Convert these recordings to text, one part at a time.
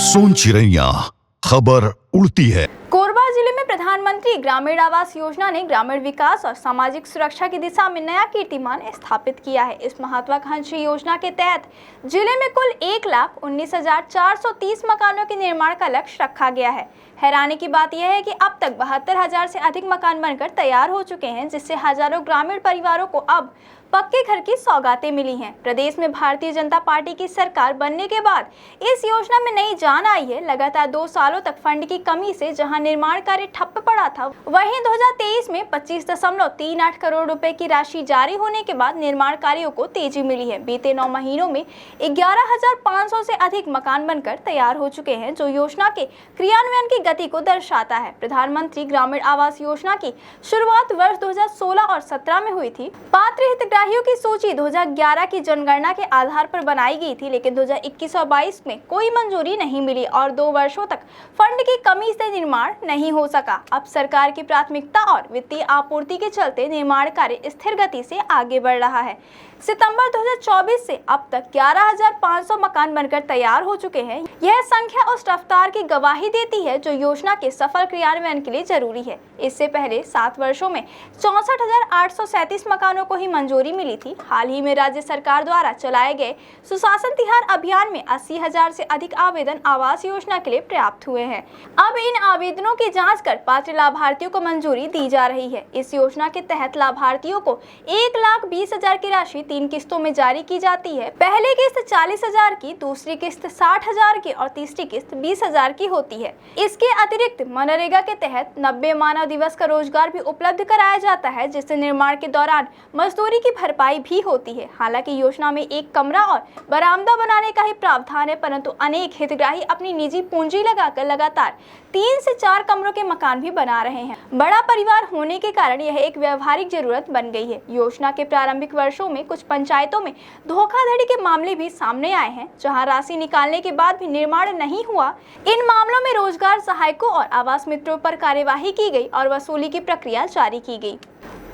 सोन चिड़ैया खबर उड़ती है। कोरबा जिले में प्रधानमंत्री ग्रामीण आवास योजना ने ग्रामीण विकास और सामाजिक सुरक्षा की दिशा में नया कीर्तिमान स्थापित किया है। इस महत्वाकांक्षी योजना के तहत जिले में कुल 1,19,430 मकानों के निर्माण का लक्ष्य रखा गया है। हैरानी की बात यह है कि अब तक 72,000 से अधिक मकान बनकर तैयार हो चुके हैं, जिससे हजारों ग्रामीण परिवारों को अब पक्के घर की सौगातें मिली हैं। प्रदेश में भारतीय जनता पार्टी की सरकार बनने के बाद इस योजना में नई जान आई है। लगातार 2 सालों तक फंड की कमी से जहां निर्माण कार्य ठप्प पड़ा था, वहीं 2023 में 25.38 करोड़ रुपए की राशि जारी होने के बाद निर्माण कार्यों को तेजी मिली है। बीते 9 महीनों में 11,500 से अधिक मकान बनकर तैयार हो चुके हैं, जो योजना के क्रियान्वयन की गति को दर्शाता है। प्रधानमंत्री ग्रामीण आवास योजना की शुरुआत वर्ष 2016 और 17 में हुई थी। पात्र हितग्राहियों की सूची 2011 की जनगणना के आधार पर बनाई गई थी, लेकिन 2021 और 22 में कोई मंजूरी नहीं मिली और 2 वर्षों तक फंड की कमी से निर्माण नहीं हो सका। अब सरकार की प्राथमिकता और वित्तीय आपूर्ति के चलते निर्माण कार्य स्थिर गति से आगे बढ़ रहा है। सितंबर 2024 से अब तक 11,500 मकान बनकर तैयार हो चुके हैं। यह संख्या उस रफ्तार की गवाही देती है जो योजना के सफल क्रियान्वयन के लिए जरूरी है। इससे पहले 7 वर्षों में 64,837 मकानों को ही मंजूरी मिली थी। हाल ही में राज्य सरकार द्वारा चलाए गए सुशासन तिहार अभियान में 80,000 से अधिक आवेदन आवास योजना के लिए प्राप्त हुए हैं। अब इन आवेदनों की जाँच कर पात्र लाभार्थियों को मंजूरी दी जा रही है। इस योजना के तहत लाभार्थियों को 1,20,000 की राशि 3 किस्तों में जारी की जाती है। पहली किस्त 40,000 की, दूसरी किस्त 60,000 की और तीसरी किस्त 20,000 की होती है। इसके अतिरिक्त मनरेगा के तहत 90 मानव दिवस का रोजगार भी उपलब्ध कराया जाता है, जिससे निर्माण के दौरान मजदूरी की भरपाई भी होती है। हालांकि योजना में एक कमरा और बरामदा बनाने का ही प्रावधान है, परंतु अनेक हितग्राही अपनी निजी पूंजी लगाकर लगातार 3 से 4 कमरों के मकान भी बना रहे हैं। बड़ा परिवार होने के कारण यह एक व्यवहारिक जरूरत बन गई है। योजना के प्रारंभिक वर्षों में कुछ पंचायतों में धोखाधड़ी के मामले भी सामने आए हैं, जहां राशि निकालने के बाद भी निर्माण नहीं हुआ। इन मामलों में रोजगार सहायकों और आवास मित्रों पर कार्यवाही की गई और वसूली की प्रक्रिया जारी की गई।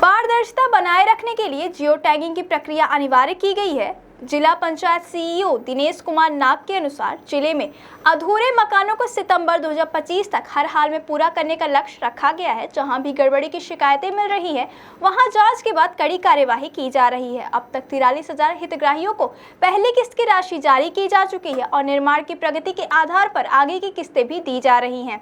पारदर्शिता बनाए रखने के लिए जियो टैगिंग की प्रक्रिया अनिवार्य की गई है। जिला पंचायत सीईओ दिनेश कुमार नाग के अनुसार जिले में अधूरे मकानों को सितंबर 2025 तक हर हाल में पूरा करने का लक्ष्य रखा गया है। जहां भी गड़बड़ी की शिकायतें मिल रही हैं, वहां जांच के बाद कड़ी कार्यवाही की जा रही है। अब तक 43,000 हितग्राहियों को पहली किस्त की राशि जारी की जा चुकी है और निर्माण की प्रगति के आधार पर आगे की किस्तें भी दी जा रही हैं।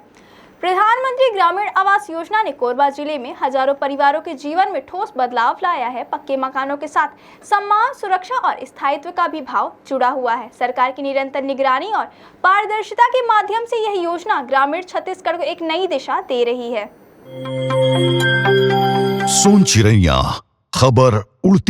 प्रधानमंत्री ग्रामीण आवास योजना ने कोरबा जिले में हजारों परिवारों के जीवन में ठोस बदलाव लाया है। पक्के मकानों के साथ सम्मान, सुरक्षा और स्थायित्व का भी भाव जुड़ा हुआ है। सरकार की निरंतर निगरानी और पारदर्शिता के माध्यम से यह योजना ग्रामीण छत्तीसगढ़ को एक नई दिशा दे रही है। सोन चिड़ैया खबर उड़ती